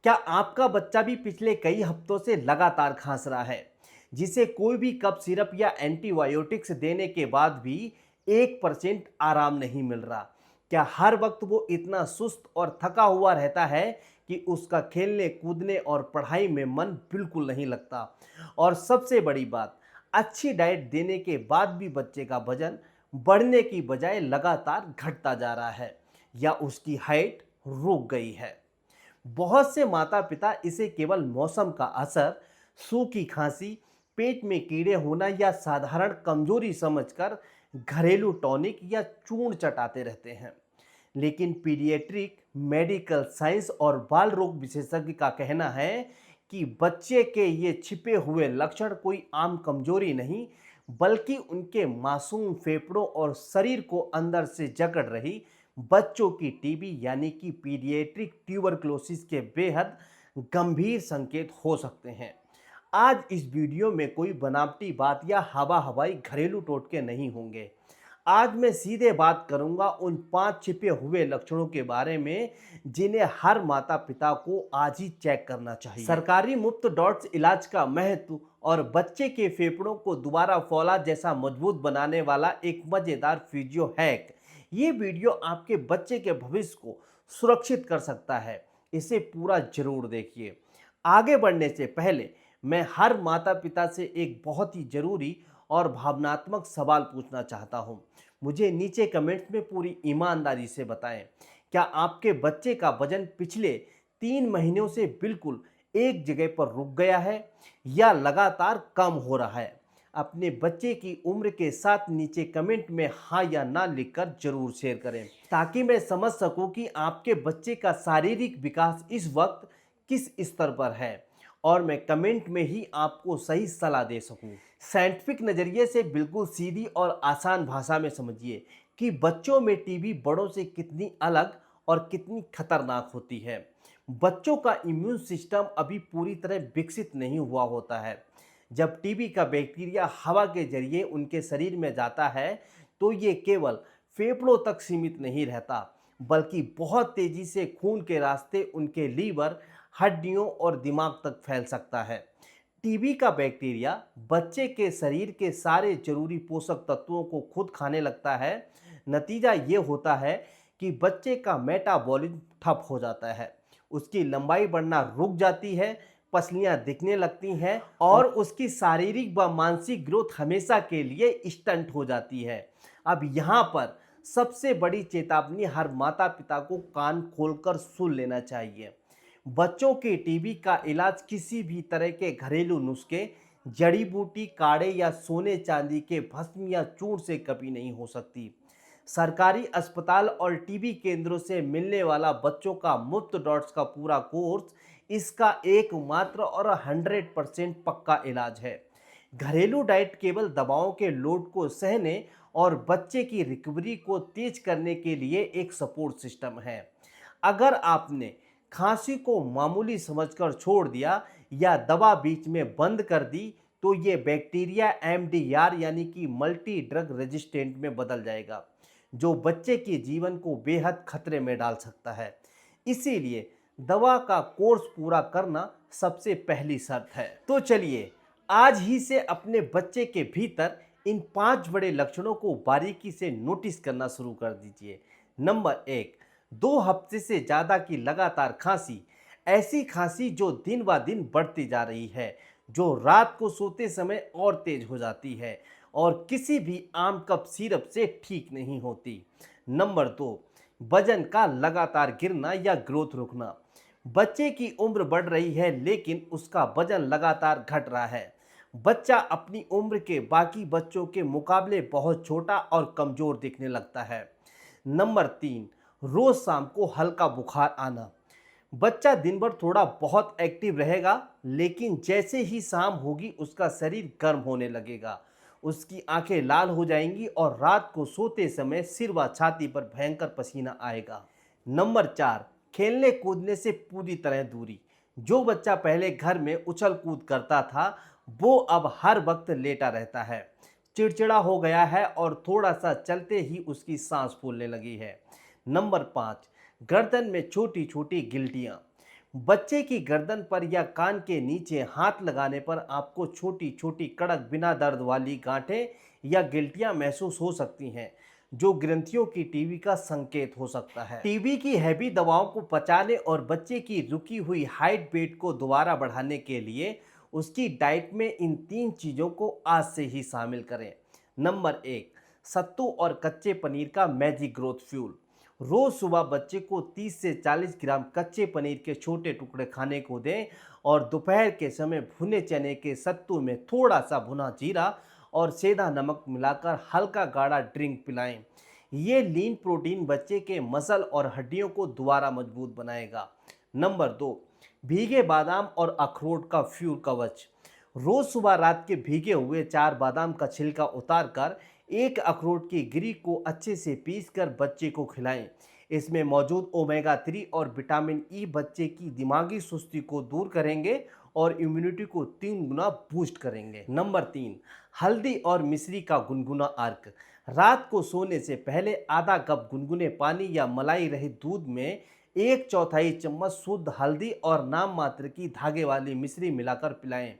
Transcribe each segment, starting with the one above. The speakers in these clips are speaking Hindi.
क्या आपका बच्चा भी पिछले कई हफ्तों से लगातार खांस रहा है, जिसे कोई भी कफ सिरप या एंटीबायोटिक्स देने के बाद भी 1% आराम नहीं मिल रहा? क्या हर वक्त वो इतना सुस्त और थका हुआ रहता है कि उसका खेलने कूदने और पढ़ाई में मन बिल्कुल नहीं लगता? और सबसे बड़ी बात, अच्छी डाइट देने के बाद भी बच्चे का वजन बढ़ने की बजाय लगातार घटता जा रहा है या उसकी हाइट रुक गई है। बहुत से माता-पिता इसे केवल मौसम का असर, सूखी खांसी, पेट में कीड़े होना या साधारण कमजोरी समझकर घरेलू टॉनिक या चूर्ण चटाते रहते हैं। लेकिन पीडियाट्रिक मेडिकल साइंस और बाल रोग विशेषज्ञ का कहना है कि बच्चे के ये छिपे हुए लक्षण कोई आम कमजोरी नहीं, बल्कि उनके मासूम फेफड़ों और शरीर को अंदर से जकड़ रही बच्चों की टीबी यानी कि पीडियाट्रिक ट्यूबरक्लोसिस के बेहद गंभीर संकेत हो सकते हैं। आज इस वीडियो में कोई बनावटी बात या हवा हवाई घरेलू टोटके नहीं होंगे। आज मैं सीधे बात करूंगा उन 5 छिपे हुए लक्षणों के बारे में जिन्हें हर माता पिता को आज ही चेक करना चाहिए। सरकारी मुफ्त डॉट्स इलाज का महत्व और बच्चे के फेफड़ों को दोबारा फौलाद जैसा मजबूत बनाने वाला एक मजेदार फिजियो हैक, ये वीडियो आपके बच्चे के भविष्य को सुरक्षित कर सकता है। इसे पूरा जरूर देखिए। आगे बढ़ने से पहले मैं हर माता पिता से एक बहुत ही जरूरी और भावनात्मक सवाल पूछना चाहता हूं। मुझे नीचे कमेंट्स में पूरी ईमानदारी से बताएं, क्या आपके बच्चे का वजन पिछले 3 महीनों से बिल्कुल एक जगह पर रुक गया है या लगातार कम हो रहा है? अपने बच्चे की उम्र के साथ नीचे कमेंट में हाँ या ना लिखकर जरूर शेयर करें, ताकि मैं समझ सकूं कि आपके बच्चे का शारीरिक विकास इस वक्त किस स्तर पर है और मैं कमेंट में ही आपको सही सलाह दे सकूं। साइंटिफिक नज़रिए से बिल्कुल सीधी और आसान भाषा में समझिए कि बच्चों में टीबी बड़ों से कितनी अलग और कितनी खतरनाक होती है। बच्चों का इम्यून सिस्टम अभी पूरी तरह विकसित नहीं हुआ होता है। जब टीबी का बैक्टीरिया हवा के जरिए उनके शरीर में जाता है तो ये केवल फेफड़ों तक सीमित नहीं रहता, बल्कि बहुत तेजी से खून के रास्ते उनके लीवर, हड्डियों और दिमाग तक फैल सकता है। टीबी का बैक्टीरिया बच्चे के शरीर के सारे जरूरी पोषक तत्वों को खुद खाने लगता है। नतीजा ये होता है कि बच्चे का मेटाबॉलिज्म ठप हो जाता है, उसकी लंबाई बढ़ना रुक जाती है, पसलियां दिखने लगती हैं और उसकी शारीरिक व मानसिक ग्रोथ हमेशा के लिए स्टंट हो जाती है। अब यहाँ पर सबसे बड़ी चेतावनी हर माता पिता को कान खोलकर सुन लेना चाहिए। बच्चों के टीबी का इलाज किसी भी तरह के घरेलू नुस्खे, जड़ी बूटी, काढ़े या सोने चांदी के भस्म या चूर्ण से कभी नहीं हो सकती। सरकारी अस्पताल और टीबी केंद्रों से मिलने वाला बच्चों का मुफ्त डॉट्स का पूरा कोर्स इसका एकमात्र और 100% पक्का इलाज है। घरेलू डाइट केवल दवाओं के लोड को सहने और बच्चे की रिकवरी को तेज करने के लिए एक सपोर्ट सिस्टम है। अगर आपने खांसी को मामूली समझकर छोड़ दिया या दवा बीच में बंद कर दी तो ये बैक्टीरिया एमडीआर यानी कि मल्टी ड्रग रेजिस्टेंट में बदल जाएगा, जो बच्चे के जीवन को बेहद खतरे में डाल सकता है। इसीलिए दवा का कोर्स पूरा करना सबसे पहली शर्त है। तो चलिए आज ही से अपने बच्चे के भीतर इन 5 बड़े लक्षणों को बारीकी से नोटिस करना शुरू कर दीजिए। नंबर 1, 2 हफ्ते से ज़्यादा की लगातार खांसी। ऐसी खांसी जो दिन ब दिन बढ़ती जा रही है, जो रात को सोते समय और तेज हो जाती है और किसी भी आम कफ सिरप से ठीक नहीं होती। नंबर 2, वजन का लगातार गिरना या ग्रोथ रुकना। बच्चे की उम्र बढ़ रही है लेकिन उसका वजन लगातार घट रहा है। बच्चा अपनी उम्र के बाकी बच्चों के मुकाबले बहुत छोटा और कमजोर दिखने लगता है। नंबर 3, रोज शाम को हल्का बुखार आना। बच्चा दिन भर थोड़ा बहुत एक्टिव रहेगा, लेकिन जैसे ही शाम होगी उसका शरीर गर्म होने लगेगा, उसकी आंखें लाल हो जाएंगी और रात को सोते समय सिर व छाती पर भयंकर पसीना आएगा। नंबर 4, खेलने कूदने से पूरी तरह दूरी। जो बच्चा पहले घर में उछल कूद करता था वो अब हर वक्त लेटा रहता है, चिड़चिड़ा हो गया है और थोड़ा सा चलते ही उसकी सांस फूलने लगी है। नंबर 5, गर्दन में छोटी छोटी गिल्टियाँ। बच्चे की गर्दन पर या कान के नीचे हाथ लगाने पर आपको छोटी छोटी कड़क बिना दर्द वाली गांठें या गिल्टियां महसूस हो सकती हैं, जो ग्रंथियों की टीबी का संकेत हो सकता है। टीबी की हैवी दवाओं को पचाने और बच्चे की रुकी हुई हाइट वेट को दोबारा बढ़ाने के लिए उसकी डाइट में इन 3 चीज़ों को आज से ही शामिल करें। नंबर 1, सत्तू और कच्चे पनीर का मैजिक ग्रोथ फ्यूल। रोज सुबह बच्चे को 30 से 40 ग्राम कच्चे पनीर के छोटे टुकड़े खाने को दें और दोपहर के समय भुने चने के सत्तू में थोड़ा सा भुना जीरा और सेंधा नमक मिलाकर हल्का गाढ़ा ड्रिंक पिलाएं। ये लीन प्रोटीन बच्चे के मसल और हड्डियों को दोबारा मजबूत बनाएगा। नंबर 2, भीगे बादाम और अखरोट का फ्यूल कवच। रोज सुबह रात के भीगे हुए 4 बादाम का छिलका उतार कर एक अखरोट की गिरी को अच्छे से पीसकर बच्चे को खिलाएं। इसमें मौजूद ओमेगा 3 और विटामिन ई बच्चे की दिमागी सुस्ती को दूर करेंगे और इम्यूनिटी को 3 गुना बूस्ट करेंगे। नंबर 3, हल्दी और मिश्री का गुनगुना अर्क। रात को सोने से पहले आधा कप गुनगुने पानी या मलाई रहित दूध में 1/4 चम्मच शुद्ध हल्दी और नाम मात्र की धागे वाली मिश्री मिलाकर पिलाएं।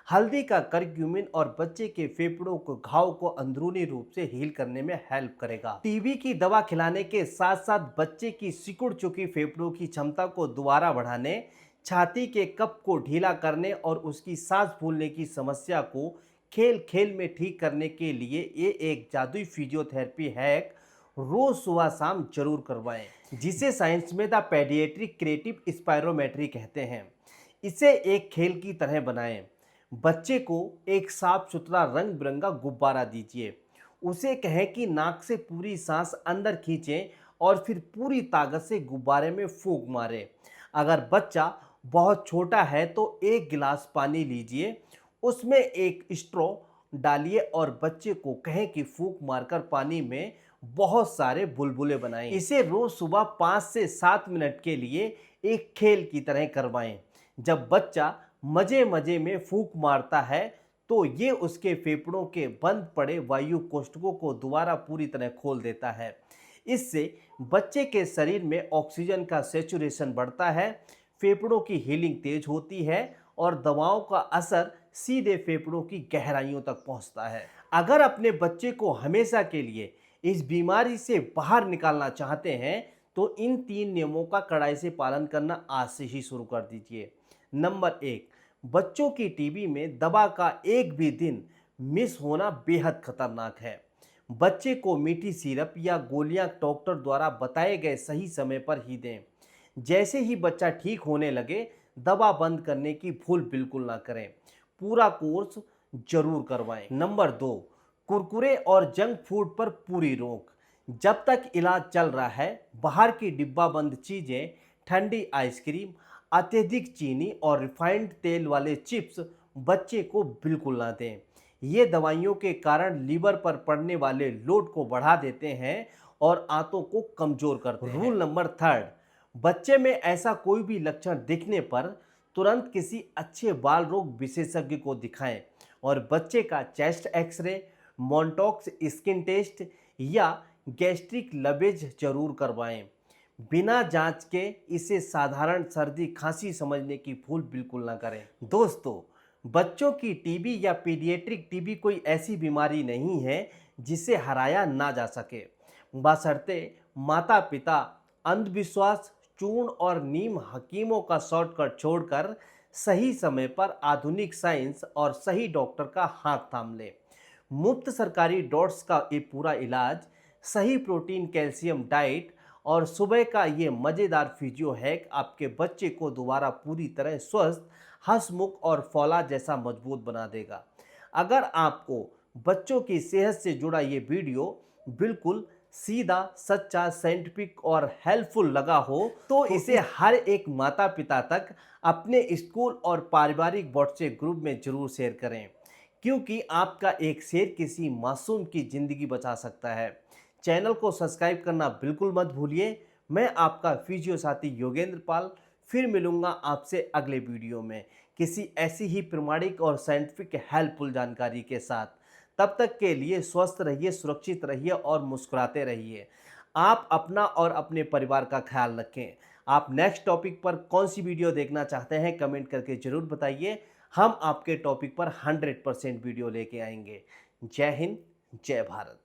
हल्दी का करक्यूमिन और बच्चे के फेफड़ों को घाव को अंदरूनी रूप से हील करने में हेल्प करेगा। टीबी की दवा खिलाने के साथ साथ बच्चे की सिकुड़ चुकी फेफड़ों की क्षमता को दोबारा बढ़ाने, छाती के कप को ढीला करने और उसकी सांस फूलने की समस्या को खेल खेल में ठीक करने के लिए ये एक जादुई फिजियोथेरेपी हैक रोज सुबह शाम जरूर करवाएं, जिसे साइंस में द पेडियाट्रिक क्रिएटिव स्पायरोमेट्री कहते हैं। इसे एक खेल की तरह बनाएं। बच्चे को एक साफ सुथरा रंग बिरंगा गुब्बारा दीजिए। उसे कहें कि नाक से पूरी सांस अंदर खींचें और फिर पूरी ताकत से गुब्बारे में फूंक मारे। अगर बच्चा बहुत छोटा है तो 1 गिलास पानी लीजिए, उसमें एक स्ट्रॉ डालिए और बच्चे को कहें कि फूंक मारकर पानी में बहुत सारे बुलबुले बनाएं। इसे रोज सुबह 5 से 7 मिनट के लिए एक खेल की तरह करवाएं। जब बच्चा मजे मजे में फूंक मारता है तो ये उसके फेफड़ों के बंद पड़े वायु कोष्ठकों को दोबारा पूरी तरह खोल देता है। इससे बच्चे के शरीर में ऑक्सीजन का सैचुरेशन बढ़ता है, फेफड़ों की हीलिंग तेज होती है और दवाओं का असर सीधे फेफड़ों की गहराइयों तक पहुंचता है। अगर अपने बच्चे को हमेशा के लिए इस बीमारी से बाहर निकालना चाहते हैं तो इन 3 नियमों का कड़ाई से पालन करना आज से ही शुरू कर दीजिए। नंबर 1, बच्चों की टीबी में दवा का एक भी दिन मिस होना बेहद खतरनाक है। बच्चे को मीठी सिरप या गोलियां डॉक्टर द्वारा बताए गए सही समय पर ही दें। जैसे ही बच्चा ठीक होने लगे, दवा बंद करने की भूल बिल्कुल ना करें। पूरा कोर्स जरूर करवाएं। नंबर 2, कुरकुरे और जंक फूड पर पूरी रोक। जब तक इलाज चल रहा है, बाहर की डिब्बाबंद चीज़ें, ठंडी आइसक्रीम, अत्यधिक चीनी और रिफाइंड तेल वाले चिप्स बच्चे को बिल्कुल ना दें। ये दवाइयों के कारण लीवर पर पड़ने वाले लोड को बढ़ा देते हैं और आंतों को कमजोर करते हैं। रूल नंबर 3, बच्चे में ऐसा कोई भी लक्षण दिखने पर तुरंत किसी अच्छे बाल रोग विशेषज्ञ को दिखाएं और बच्चे का chest x ray, Mantoux skin test या गैस्ट्रिक लबेज जरूर करवाएं। बिना जांच के इसे साधारण सर्दी खांसी समझने की भूल बिल्कुल ना करें। दोस्तों, बच्चों की टीबी या पीडियाट्रिक टीबी कोई ऐसी बीमारी नहीं है जिसे हराया ना जा सके, बशर्ते माता पिता अंधविश्वास, चूर्ण और नीम हकीमों का शॉर्टकट छोड़कर सही समय पर आधुनिक साइंस और सही डॉक्टर का हाथ थाम ले। मुफ्त सरकारी डॉट्स का ये पूरा इलाज, सही प्रोटीन कैल्शियम डाइट और सुबह का ये मज़ेदार फिजियो हैक आपके बच्चे को दोबारा पूरी तरह स्वस्थ, हंसमुख और फौलाद जैसा मजबूत बना देगा। अगर आपको बच्चों की सेहत से जुड़ा ये वीडियो बिल्कुल सीधा, सच्चा, साइंटिफिक और हेल्पफुल लगा हो तो इसे हर एक माता पिता तक अपने स्कूल और पारिवारिक व्हाट्सएप ग्रुप में जरूर शेयर करें, क्योंकि आपका एक शेयर किसी मासूम की ज़िंदगी बचा सकता है। चैनल को सब्सक्राइब करना बिल्कुल मत भूलिए। मैं आपका फिजियो साथी योगेंद्र पाल फिर मिलूंगा आपसे अगले वीडियो में किसी ऐसी ही प्रमाणिक और साइंटिफिक हेल्पफुल जानकारी के साथ। तब तक के लिए स्वस्थ रहिए, सुरक्षित रहिए और मुस्कुराते रहिए। आप अपना और अपने परिवार का ख्याल रखें। आप नेक्स्ट टॉपिक पर कौन सी वीडियो देखना चाहते हैं कमेंट करके ज़रूर बताइए। हम आपके टॉपिक पर 100% वीडियो लेके आएंगे। जय हिंद, जय भारत।